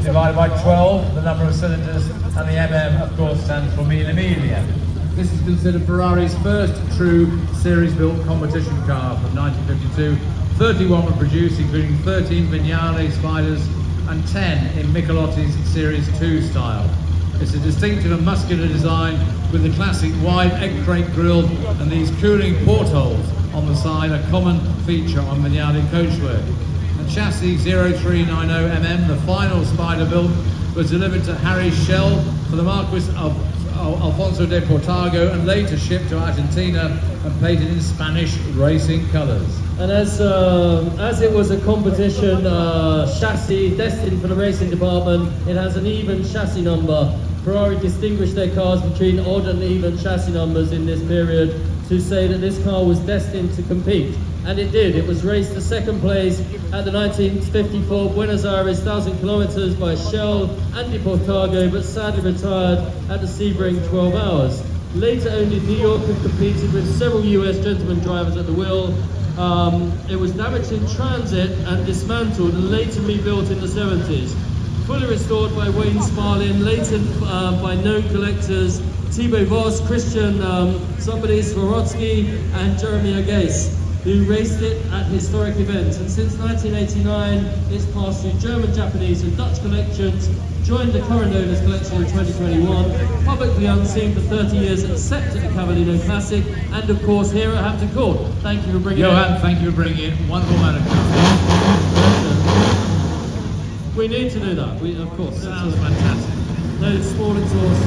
divided by 12, the number of cylinders, and the MM, of course, stands for Mille Miglia. This is considered Ferrari's first true series-built competition car from 1952. 31 were produced, including 13 Vignale Spyders and 10 in Michelotti's Series 2 style. It's a distinctive and muscular design with the classic wide egg crate grille and these cooling portholes on the side, a common feature on Vignale coachwork. And chassis 0390mm, the final Spyder build, was delivered to Harry Schell for the Marquis of Alfonso de Portago and later shipped to Argentina and painted in Spanish racing colours. And as it was a competition chassis destined for the racing department, it has an even chassis number. Ferrari distinguished their cars between odd and even chassis numbers in this period to say that this car was destined to compete. And it did. It was raced to second place at the 1954 Buenos Aires 1,000 kilometers by Shell and Portago, but sadly retired at the Sebring 12 hours. Later only New York had competed with several US gentleman drivers at the wheel. It was damaged in transit and dismantled and later rebuilt in the 70s. Fully restored by Wayne Sparlin, later by known collectors Thibaut Vos, Christian Svorodsky and Jeremy Agase, who raced it at historic events. And since 1989, it's passed through German, Japanese and Dutch collections, joined the current owner's collection in 2021, publicly unseen for 30 years except at the Cavallino Classic, and of course here at Hampton Court. Thank you for bringing it. Johan, thank you for bringing it. Wonderful man. We need to do that, of course. Sounds fantastic. No small exhaust,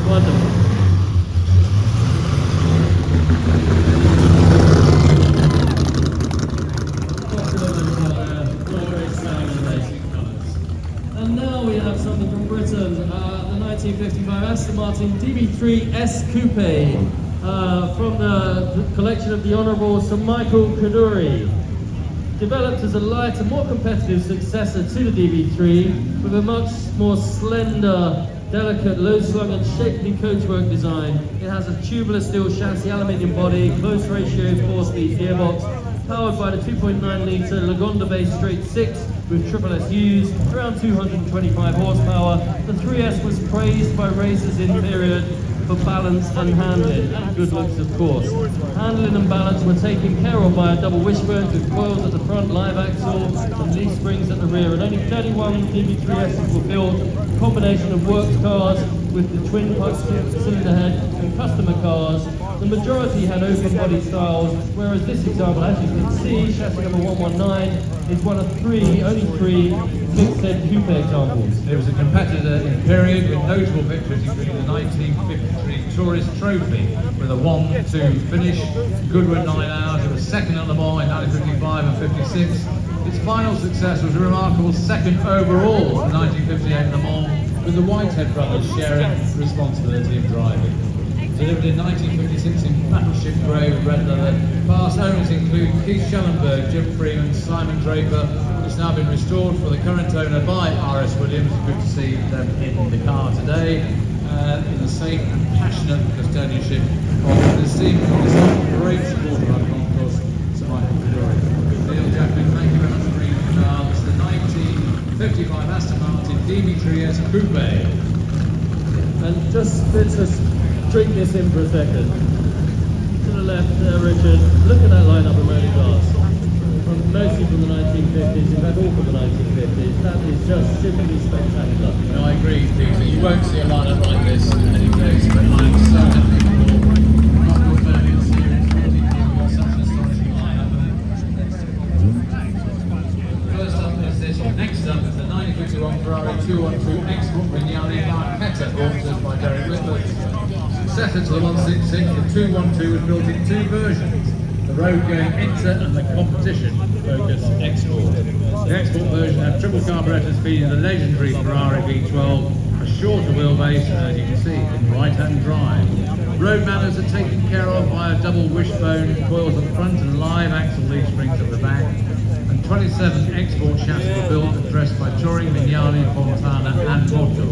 wonderful. And now we have something from Britain, the 1955 Aston Martin DB3 S Coupe from the collection of the Honourable Sir Michael Kaduri. Developed as a lighter, more competitive successor to the DB3 with a much more slender, delicate, low-slung and shapely coachwork design. It has a tubular steel chassis, aluminium body, close ratio 4-speed gearbox, powered by the 2.9-litre Lagonda base straight 6 with triple SUs, around 225 horsepower. The 3S was praised by racers in period for balance and handling, and good looks of course. Handling and balance were taken care of by a double wishbone with coils at the front, live axle and leaf springs at the rear, and only 31 DB3Ss were built, a combination of works cars with the twin cylinder head and customer cars. The majority had open body styles, whereas this example, as you can see, chassis number 119 is one of only three fixed head coupe examples. It was a competitor in period with notable victories including the 1953 Tourist Trophy with a 1-2 finish, Goodwood 9 hours. It was second at Le Mans in 1955 and 56. Its final success was a remarkable second overall in 1958 Le Mans, with the Whitehead brothers sharing responsibility of driving. Delivered in 1956 in battleship grey with red leather. Past owners include Keith Schellenberg, Jim Freeman, Simon Draper. It's now been restored for the current owner by R.S. Williams. Good to see them in the car today, in the safe and passionate custodianship of the esteemed great supporter of our concourse, Sir Michael Kaduri. Neil Jackman, thank you very much for bringing the car. It's the 1955 Aston Martin DB3S Coupe. And just let's drink this in for a second. To the left there, Richard, look at that lineup of early cars. Mostly from the 1950s, in fact all from the 1950s. That is just simply spectacular. No, I agree, Peter. You won't see a lineup like this any place, but I'm so happy for Michael Ferrari Series 42. Such an astonishing lineup. First up is this one. Next up is the 1951 Ferrari 212 Export Vignale Barchetta, altered by Derek Whitworth. Successor to the 166, the 212 was built in two versions. The road-going Inter and the competition-focused Export. The Export version had triple carburetors feeding the legendary Ferrari V12, a shorter wheelbase, as you can see, in right-hand drive. Road manners are taken care of by a double wishbone, coils at the front and live axle leaf springs at the back. And 27 Export chassis were built and dressed by Touring, Vignale, Fontana and Porto.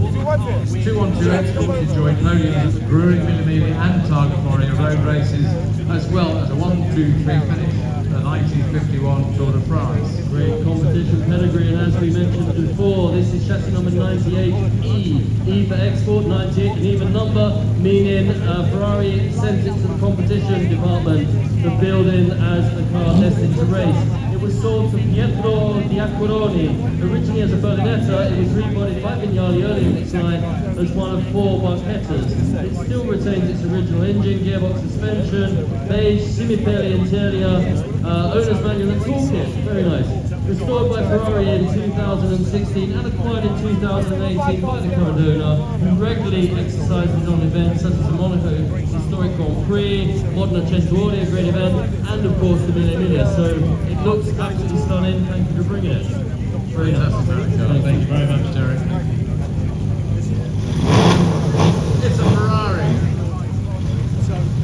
212 Exports enjoyed podiums at the Brewing, Mille Miglia and Targa Florio road races, as well as a 1-2-3 finish at the 1951 Tour de France. Great competition pedigree, and as we mentioned before, this this is chassis number 98E. E for export, 98, an even number, meaning Ferrari sent it to the competition department for building as a car destined to race. It was sold to Pietro Diacquironi. Originally as a Berlinetta, it was rebodied by Vignale early in its line as one of 4 Barchettas. It still retains its original engine, gearbox, suspension, beige, semi-peli interior, owner's manual and toolkit. Very nice. Restored by Ferrari in 2016 and acquired in 2018 by the current owner, who regularly exercises on events such as the Monaco Historic Grand Prix, Modena Centuori, a great event, and of course the Mille Miglia. So it looks absolutely stunning. Thank you for bringing it. Very nice. Thank you very much, Derek. It's a Ferrari.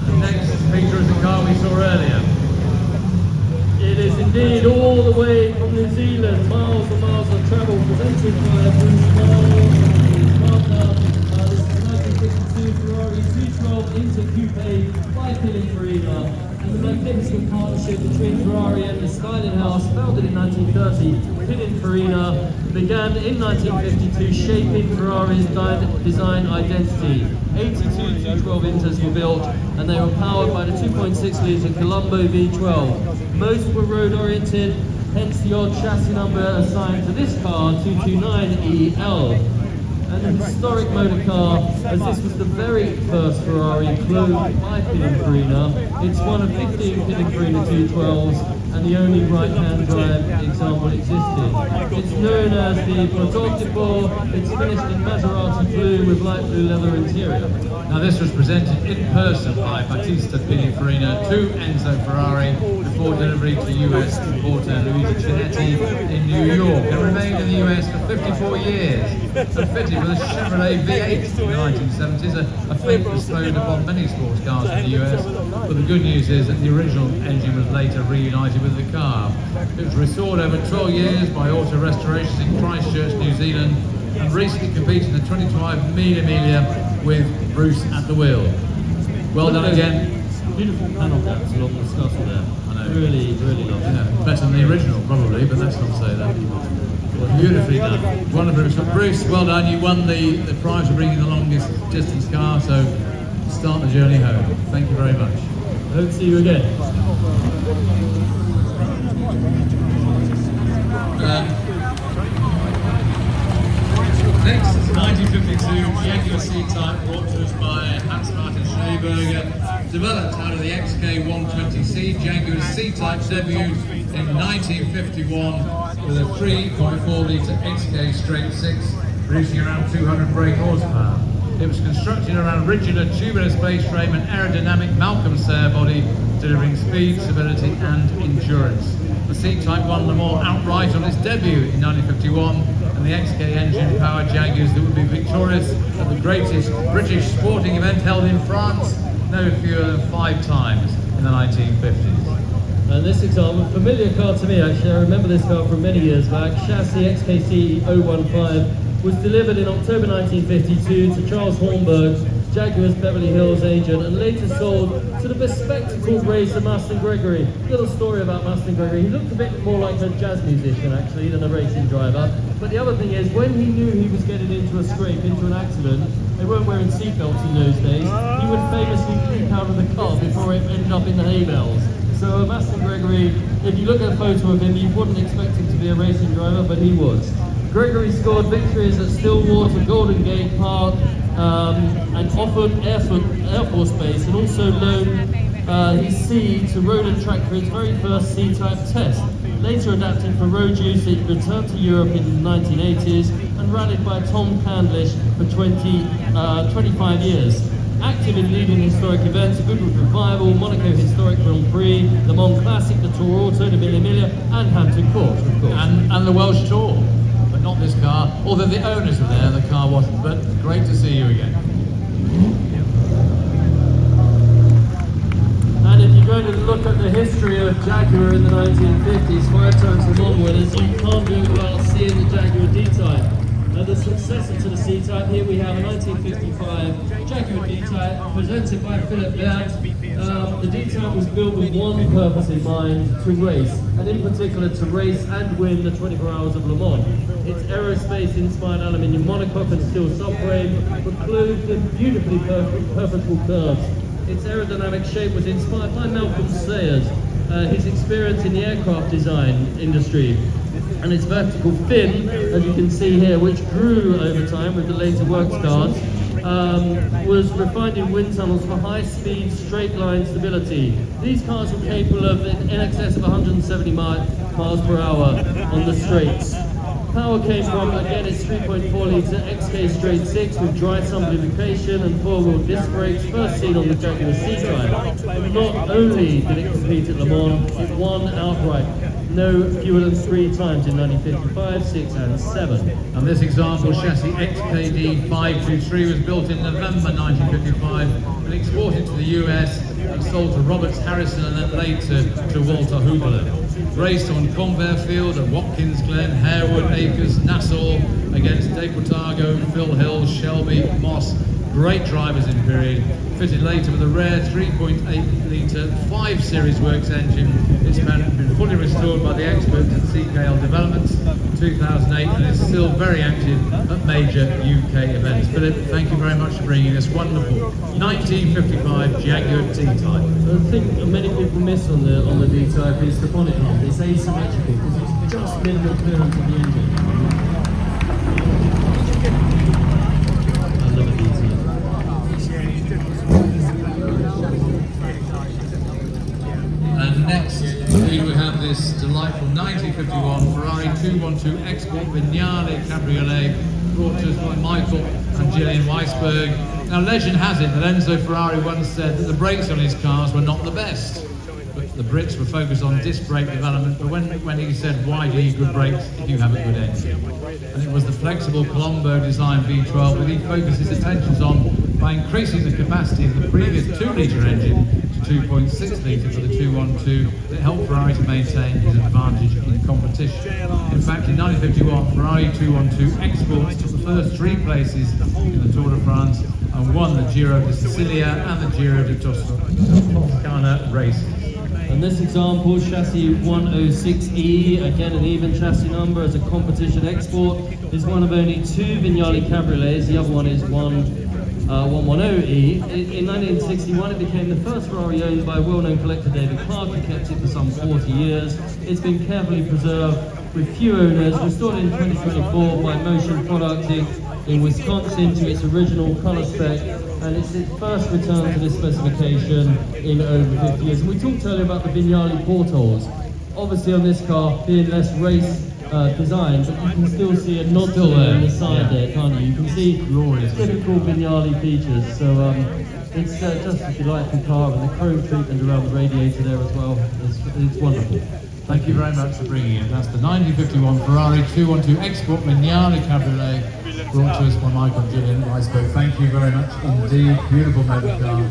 The next feature is the car we saw earlier. It is indeed all the way from New Zealand, miles and miles of travel, presented by Bruce Miles and his partner. This is the 1952 Ferrari 212 Inter Coupe by Pinin Farina, and the magnificent partnership between Ferrari and the styling house, founded in 1930, Pinin Farina, began in 1952, shaping Ferrari's design identity. 82 212 Inters were built, and they were powered by the 2.6 litre Colombo V12. Most were road oriented, hence the odd chassis number assigned to this car, 229EL. And a historic motor car, as this was the very first Ferrari cloned by Pininfarina. It's one of 15 Pininfarina 212s and the only right-hand drive example existed. It's known as the Prototipo. It's finished in Maserati blue with light blue leather interior. Now this was presented in person by Battista Pininfarina to Enzo Ferrari before delivery to US importer Luigi Cinetti in New York, and remained in the US for 54 years. So fitted with a Chevrolet V8 in the 1970s, a fate bestowed upon many sports cars in the US, but the good news is that the original engine was later reunited with the car. It was restored over 12 years by Auto Restorations in Christchurch, New Zealand, and recently competed in the 25 Mille Miglia with Bruce at the wheel. Well done again. Beautiful panel caps along the scuttle there. I know. Really, really lovely. Yeah, better than the original probably, but let's not say that. Beautifully done. Wonderful. So Bruce, well done. You won the prize for bringing the longest distance car, so start the journey home. Thank you very much. I hope to see you again. Next, 1952 Jaguar C-Type, brought to us by Hans-Martin Schneeberger, developed out of the XK120C. Jaguar C-Type debuted in 1951 with a 3.4 litre XK-6, producing around 200 brake horsepower. It was constructed around rigid and tubular base frame and aerodynamic Malcolm Sayre body, delivering speed, stability and endurance. The C-Type won Le Mans outright on its debut in 1951, and the XK engine powered Jaguars that would be victorious at the greatest British sporting event held in France no fewer than 5 times in the 1950s. And this example, familiar car to me actually, I remember this car from many years back. Chassis XKC015 was delivered in October 1952 to Charles Hornberg, Jaguar's Beverly Hills agent, and later sold to the bespectacled racer Maston Gregory. Little story about Maston Gregory. He looked a bit more like a jazz musician actually than a racing driver. But the other thing is, when he knew he was getting into a scrape, into an accident, they weren't wearing seatbelts in those days, he would famously leap out of the car before it ended up in the hay bales. So Maston Gregory, if you look at a photo of him, you wouldn't expect him to be a racing driver, but he was. Gregory scored victories at Stillwater, Golden Gate Park, and offered Air Force Base, and also loaned his C to Road and Track for its very first C-Type test. Later adapted for road use, it returned to Europe in the 1980s and rallied by Tom Candlish for 25 years. Active in leading historic events, Goodwood Revival, Monaco Historic Grand Prix, Le Mans Classic, the Tour Auto, the Mille Miglia, and Hampton Court, of course. And the Welsh Tour, but not this car. Although the owners were there, the car wasn't. But great to see you again. And if you're going to look at the history of Jaguar in the 1950s, 5 times Le Mans winners, you can't do without seeing the Jaguar D-Type. Now the successor to the C-Type. Here we have a 1955 Jaguar D-Type presented by Philip Baird. The D-Type was built with one purpose in mind, to race, and in particular to race and win the 24 Hours of Le Mans. Its aerospace-inspired aluminium monocoque and steel subframe were clothed in beautifully purposeful curves. Its aerodynamic shape was inspired by Malcolm Sayers, his experience in the aircraft design industry. And its vertical fin, as you can see here, which grew over time with the later works cars, was refined in wind tunnels for high-speed straight line stability. These cars were capable of in excess of 170 miles per hour on the straights. Power came from, again, its 3.4 litre XK Straight 6 with dry sump lubrication and four-wheel disc brakes, first seen on the Jaguar C-Type. Not only did it compete at Le Mans, it won outright, no fewer than 3 times in 1955, 6 and 7. And this example chassis XKD523 was built in November 1955 and exported to the US and sold to Roberts Harrison and then later to Walter Huberlin. Raced on Concours Field at Watkins Glen, Harewood, Acres, Nassau against Deportago, Phil Hill, Shelby, Moss. Great drivers in period. Fitted later with a rare 3.8 litre 5 Series Works engine. It's been fully restored by the experts at CKL Developments in 2008 and is still very active at major UK events. Philip, thank you very much for bringing this wonderful 1955 Jaguar D-Type. The thing many people miss on the D-Type is the bonnet hump. It's asymmetrical because it's just minimal clearance of the engine. I love a D-Type. And next, we have this delightful 1951 Ferrari 212 Export Vignale Cabriolet, brought to us by Michael and Gillian Weisberg. Now, legend has it that Enzo Ferrari once said that the brakes on his cars were not the best, but the Brits were focused on disc brake development. But when he said, why do you need good brakes if you have a good engine? And it was the flexible Colombo design V12 that he focused his attentions on by increasing the capacity of the previous 2-litre engine to 2.6 litre for the 212 that helped Ferrari to maintain his advantage in competition. In fact, in 1951, Ferrari 212 Exports took the first 3 places in the Tour de France and won the Giro de Sicilia and the Giro de Toscana races. And this example, chassis 106E, again an even chassis number as a competition export, is one of only 2 Vignale Cabriolets. The other one is 110E. In 1961 it became the first Ferrari owned by well-known collector David Clark, who kept it for some 40 years. It's been carefully preserved with few owners, restored in 2024 by Motion Products in Wisconsin to its original colour spec, and it's its first return to this specification in over 50 years. And we talked earlier about the Vignale portholes. Obviously on this car being less race design, but you can still see a nod to it on the side there, can't you? You can see glorious typical Vignale features. So it's just a delightful car, and the chrome treatment around the radiator there as well. It's wonderful. Thank you very much for bringing it. That's the 1951 Ferrari 212 Export Vignale Cabriolet, brought to us by Michael and Gillian Weisberg. Thank you very much indeed. Beautiful motor car.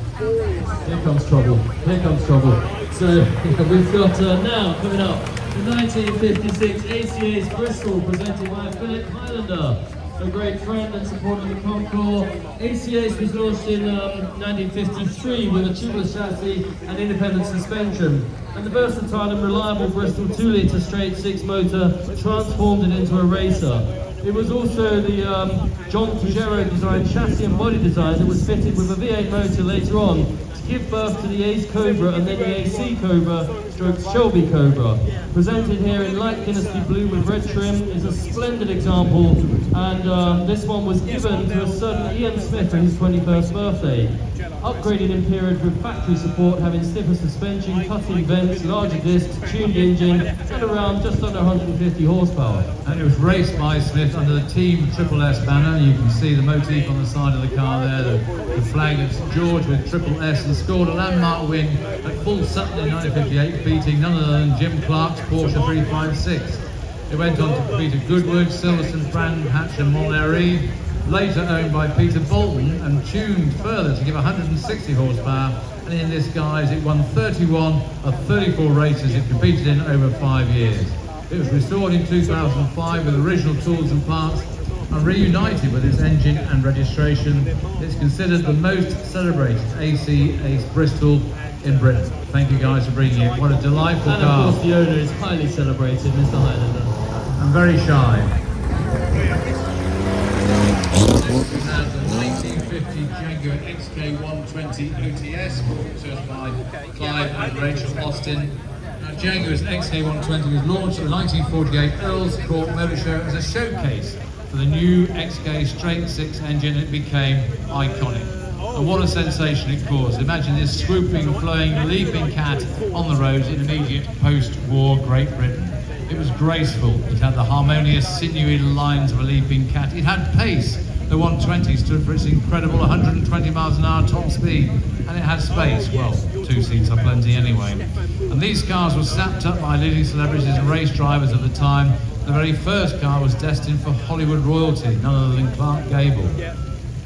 Here comes trouble. Here comes trouble. So we've got now coming up the 1956 AC Ace-Bristol, presented by Philip Highlander, a great friend and supporter of the Concours. AC Ace was launched in 1953 with a tubeless chassis and independent suspension, and the versatile and reliable Bristol 2-litre straight 6 motor transformed it into a racer. It was also the John Tugero designed chassis and body design that was fitted with a V8 motor later on to give birth to the Ace Cobra and then the AC Cobra stroke Shelby Cobra. Presented here in light Dynasty blue with red trim is a splendid example, and this one was given to a certain Ian Smith for his 21st birthday. Upgraded in period with factory support, having stiffer suspension, cut-in vents, larger discs, tuned engine, and around just under 150 horsepower. And it was raced by Smith under the Team Triple S banner. You can see the motif on the side of the car there, the flag of St George with Triple S, and scored a landmark win at Full Sutton in 1958, beating none other than Jim Clark's Porsche 356. It went on to compete at Goodwood, Silverstone, Brand, Hatch and Montlhéry, later owned by Peter Bolton and tuned further to give 160 horsepower, and in this guise it won 31 of 34 races it competed in over 5 years. It was restored in 2005 with original tools and parts and reunited with its engine and registration. It's considered the most celebrated AC Ace-Bristol in Britain. Thank you guys for bringing it. What a delightful And car. of course the owner is highly celebrated, Mr. Highlander. I'm very shy. This is now the 1950 Jaguar XK120 OTS, certified by Clive and Rachel Aston. Now, Jaguar's XK120 was launched at the 1948 Earls Court Motor Show as a showcase for the new XK straight six engine. It became iconic. And what a sensation it caused. Imagine this swooping, flowing, leaping cat on the roads in immediate post-war Great Britain. It was graceful. It had the harmonious, sinewy lines of a leaping cat. It had pace. The 120 stood for its incredible 120 miles an hour top speed, and it had space. Well, two seats are plenty anyway. And these cars were snapped up by leading celebrities and race drivers of the time. The very first car was destined for Hollywood royalty, none other than Clark Gable.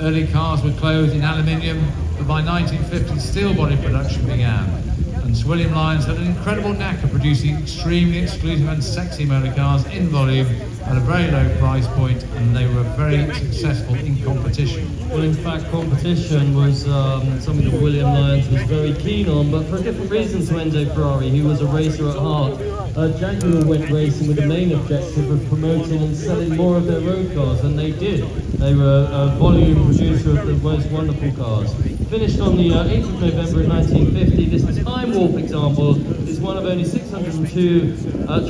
Early cars were clothed in aluminium, but by 1950 steel body production began. And Sir William Lyons had an incredible knack of producing extremely exclusive and sexy motor cars in volume at a very low price point, and they were very successful in competition. Well, in fact, competition was something that William Lyons was very keen on, but for a different reason to Enzo Ferrari, who was a racer at heart. Jaguar went racing with the main objective of promoting and selling more of their road cars, and they did. They were a volume producer of the most wonderful cars. Finished on the 8th of November in 1950, this Time Warp example is one of only 602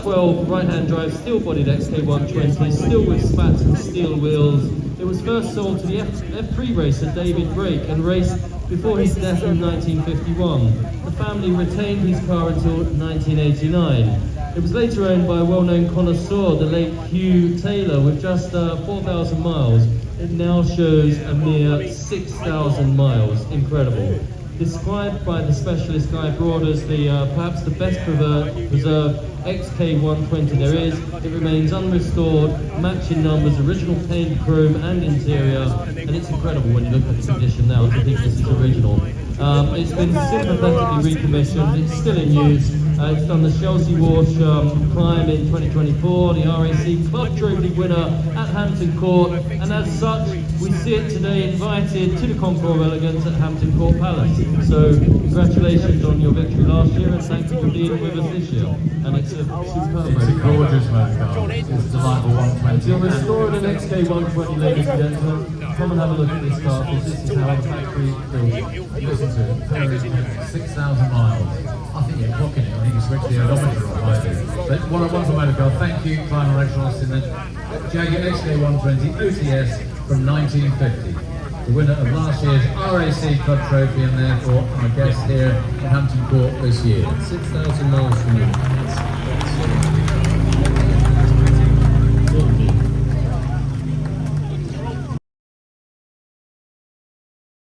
12 right-hand drive steel-bodied XK120s, still with spats and steel wheels. It was first sold to the F3 racer David Brake and raced before his death in 1951. The family retained his car until 1989. It was later owned by a well-known connoisseur, the late Hugh Taylor, with just 4,000 miles. It now shows a mere 6,000 miles. Incredible. Described by the specialist Guy Broad as perhaps the best preserved XK120 there is, it remains unrestored, matching numbers, original paint, chrome and interior, and it's incredible when you look at the condition now to think this is original. It's been sympathetically recommissioned, it's still in use. It's done the Chelsea Walsh climb in 2024, the RAC Club Trophy winner at Hampton Court, and as such, we see it today invited to the Concours of Elegance at Hampton Court Palace. So, congratulations on your victory last year, and thank you for being with us this year. And it's a superb It's a gorgeous motor car. It's a delightful 120. If you're restoring an XK120, ladies and gentlemen, come and have a look at this car, because this is how the factory builds it. Listen to it, very 6,000 miles. I think you're clocking it, I think you switch the odometer off, I do. But what a wonderful motor car. Thank you, Clive and Rachel Austin. Jaguar XK120 OTS from 1950. The winner of last year's RAC Club Trophy, and therefore our guest here at Hampton Court this year. 6,000 miles from you.